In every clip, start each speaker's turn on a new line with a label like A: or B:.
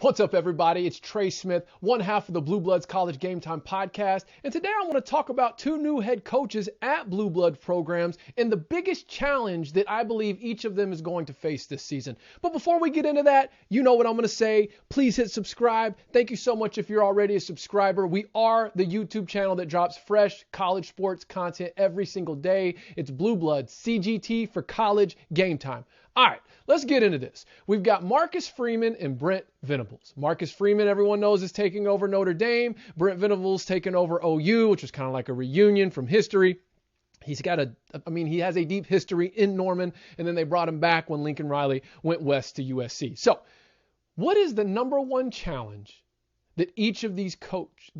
A: What's up, everybody? It's Trey Smith, one half of the Blue Bloods College Game Time podcast. And today I want to talk about two new head coaches at Blue Blood programs and the biggest challenge that I believe each of them is going to face this season. But before we get into that, you know what I'm going to say. Please hit subscribe. Thank you so much if you're already a subscriber. We are the YouTube channel that drops fresh college sports content every single day. It's Blue Bloods, CGT for College Game Time. All right, let's get into this. We've got Marcus Freeman and Brent Venables. Marcus Freeman, everyone knows, is taking over Notre Dame. Brent Venables taking over OU, which was kind of like a reunion from history. He has a deep history in Norman, and then they brought him back when Lincoln Riley went west to USC. So, what is the number one challenge that each of these coaches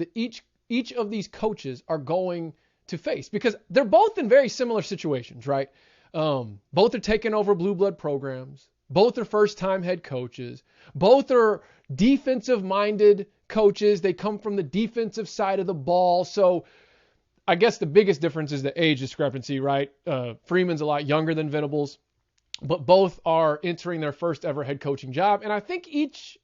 A: are going to face? Because they're both in very similar situations, right? Both are taking over blue blood programs. Both are first-time head coaches. Both are defensive-minded coaches. They come from the defensive side of the ball. So I guess the biggest difference is the age discrepancy, right? Freeman's a lot younger than Venables, but both are entering their first ever head coaching job. And I think each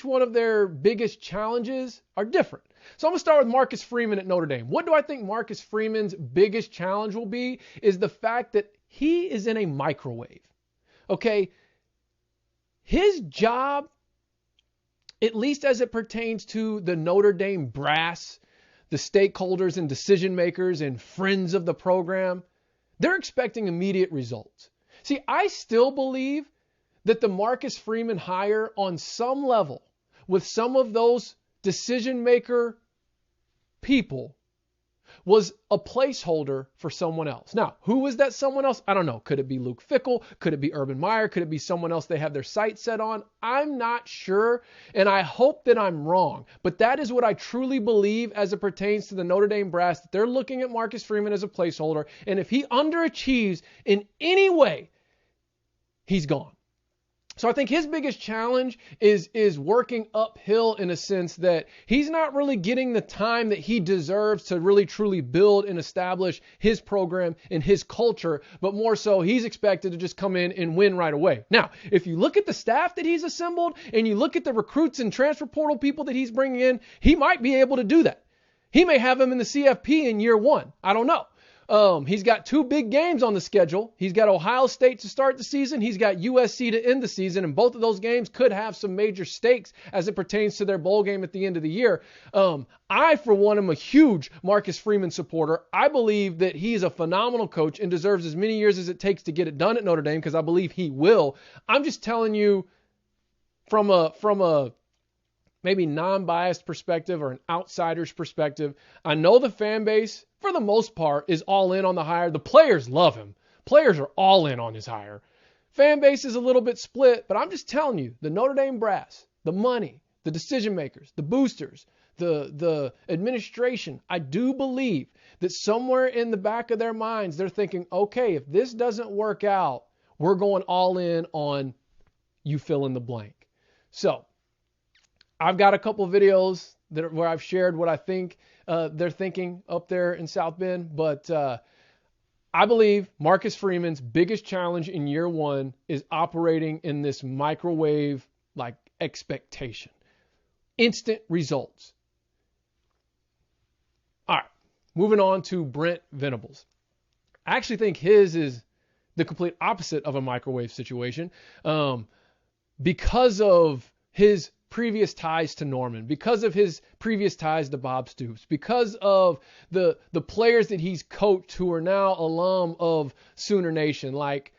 A: one of their biggest challenges are different. So I'm going to start with Marcus Freeman at Notre Dame. What do I think Marcus Freeman's biggest challenge will be is the fact that he is in a microwave. Okay? His job, at least as it pertains to the Notre Dame brass, the stakeholders and decision makers and friends of the program, they're expecting immediate results. See, I still believe that the Marcus Freeman hire on some level with some of those decision maker people was a placeholder for someone else. Now, who was that someone else? I don't know. Could it be Luke Fickell? Could it be Urban Meyer? Could it be someone else they have their sights set on? I'm not sure, and I hope that I'm wrong. But that is what I truly believe as it pertains to the Notre Dame brass, that they're looking at Marcus Freeman as a placeholder, and if he underachieves in any way, he's gone. So I think his biggest challenge is working uphill in a sense that he's not really getting the time that he deserves to really truly build and establish his program and his culture, but more so he's expected to just come in and win right away. Now, if you look at the staff that he's assembled and you look at the recruits and transfer portal people that he's bringing in, he might be able to do that. He may have him in the CFP in year one. I don't know. He's got two big games on the schedule. He's got Ohio State to start the season. He's got USC to end the season, and both of those games could have some major stakes as it pertains to their bowl game at the end of the year. I, for one, am a huge Marcus Freeman supporter. I believe that he is a phenomenal coach and deserves as many years as it takes to get it done at Notre Dame, because I believe he will. I'm just telling you from a maybe non-biased perspective or an outsider's perspective, I know the fan base, for the most part, is all in on the hire. The players love him. Players are all in on his hire. Fan base is a little bit split, but I'm just telling you, the Notre Dame brass, the money, the decision makers, the boosters, the administration, I do believe that somewhere in the back of their minds, they're thinking, okay, if this doesn't work out, we're going all in on you fill in the blank. So I've got a couple of videos where I've shared what I think they're thinking up there in South Bend, but I believe Marcus Freeman's biggest challenge in year one is operating in this microwave like expectation. Instant results. All right, moving on to Brent Venables. I actually think his is the complete opposite of a microwave situation because of his previous ties to Norman, because of his previous ties to Bob Stoops, because of the players that he's coached who are now alum of Sooner Nation. Like,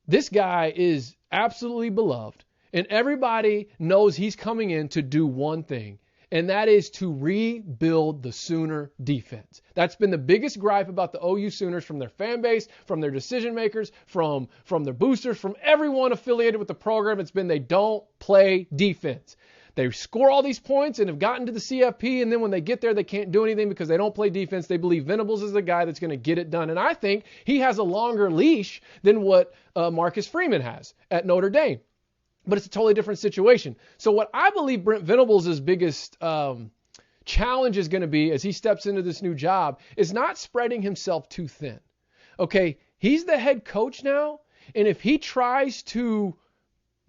A: this guy is absolutely beloved, and everybody knows he's coming in to do one thing, and that is to rebuild the Sooner defense. That's been the biggest gripe about the OU Sooners from their fan base, from their decision makers, from their boosters, from everyone affiliated with the program. It's been they don't play defense. They score all these points and have gotten to the CFP, and then when they get there, they can't do anything because they don't play defense. They believe Venables is the guy that's going to get it done. And I think he has a longer leash than what Marcus Freeman has at Notre Dame. But it's a totally different situation. So what I believe Brent Venables' biggest challenge is going to be as he steps into this new job is not spreading himself too thin. Okay, he's the head coach now, and if he tries to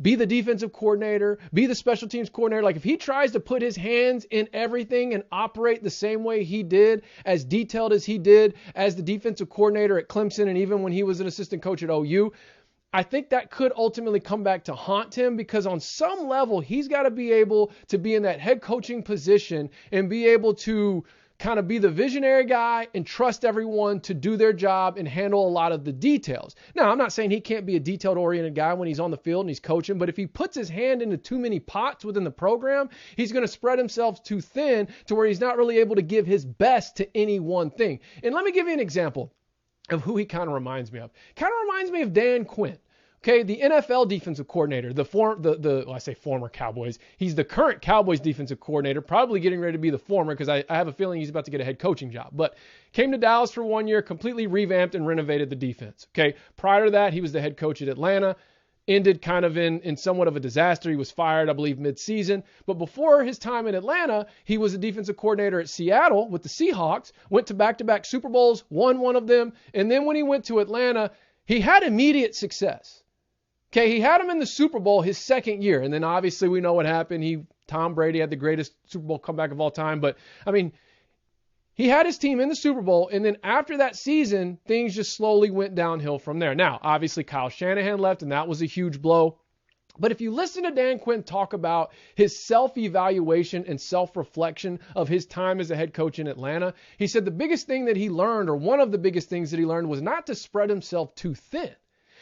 A: be the defensive coordinator, be the special teams coordinator. Like if he tries to put his hands in everything and operate the same way he did, as detailed as he did as the defensive coordinator at Clemson and even when he was an assistant coach at OU, I think that could ultimately come back to haunt him, because on some level, he's got to be able to be in that head coaching position and be able to kind of be the visionary guy and trust everyone to do their job and handle a lot of the details. Now, I'm not saying he can't be a detailed-oriented guy when he's on the field and he's coaching, but if he puts his hand into too many pots within the program, he's going to spread himself too thin to where he's not really able to give his best to any one thing. And let me give you an example of who he kind of reminds me of. Kind of reminds me of Dan Quinn. Okay, the NFL defensive coordinator, I say former Cowboys. He's the current Cowboys defensive coordinator, probably getting ready to be the former, because I have a feeling he's about to get a head coaching job. But came to Dallas for 1 year, completely revamped and renovated the defense. Okay, prior to that, he was the head coach at Atlanta. Ended kind of in somewhat of a disaster. He was fired, I believe, mid-season. But before his time in Atlanta, he was a defensive coordinator at Seattle with the Seahawks, went to back-to-back Super Bowls, won one of them. And then when he went to Atlanta, he had immediate success. Okay, he had him in the Super Bowl his second year, and then obviously we know what happened. Tom Brady had the greatest Super Bowl comeback of all time, but I mean, he had his team in the Super Bowl, and then after that season, things just slowly went downhill from there. Now, obviously Kyle Shanahan left, and that was a huge blow. But if you listen to Dan Quinn talk about his self-evaluation and self-reflection of his time as a head coach in Atlanta, he said the biggest thing that he learned, or one of the biggest things that he learned, was not to spread himself too thin.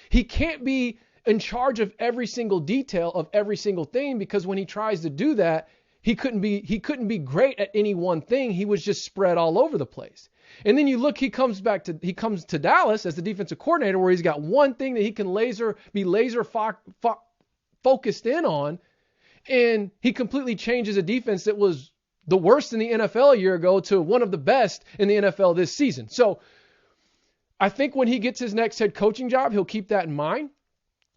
A: He can't be in charge of every single detail of every single thing, because when he tries to do that, he couldn't be great at any one thing. He was just spread all over the place. And then you look, he comes to Dallas as the defensive coordinator, where he's got one thing that he can be laser focused in on, and he completely changes a defense that was the worst in the NFL a year ago to one of the best in the NFL this season. So I think when he gets his next head coaching job, he'll keep that in mind.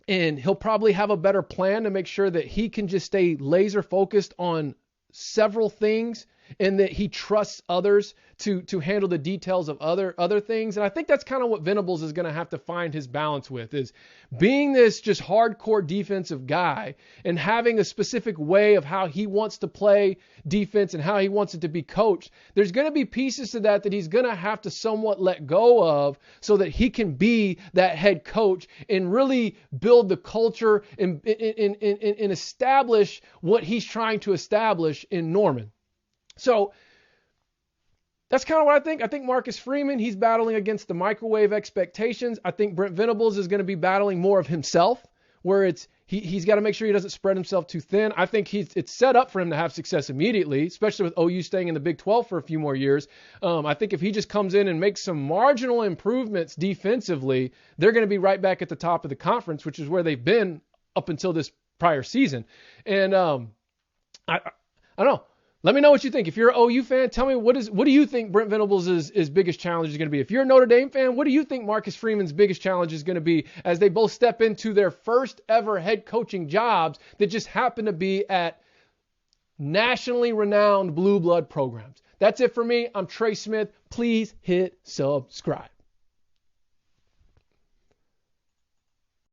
A: And he'll probably have a better plan to make sure that he can just stay laser focused on several things, and that he trusts others to handle the details of other things. And I think that's kind of what Venables is going to have to find his balance with, is being this just hardcore defensive guy and having a specific way of how he wants to play defense and how he wants it to be coached. There's going to be pieces to that he's going to have to somewhat let go of, so that he can be that head coach and really build the culture and establish what he's trying to establish in Norman. So that's kind of what I think. I think Marcus Freeman, he's battling against the microwave expectations. I think Brent Venables is going to be battling more of himself, where he's got to make sure he doesn't spread himself too thin. I think it's set up for him to have success immediately, especially with OU staying in the Big 12 for a few more years. I think if he just comes in and makes some marginal improvements defensively, they're going to be right back at the top of the conference, which is where they've been up until this prior season. And I don't know. Let me know what you think. If you're an OU fan, tell me what do you think Brent Venables' biggest challenge is going to be? If you're a Notre Dame fan, what do you think Marcus Freeman's biggest challenge is going to be as they both step into their first ever head coaching jobs that just happen to be at nationally renowned blue blood programs? That's it for me. I'm Trey Smith. Please hit subscribe.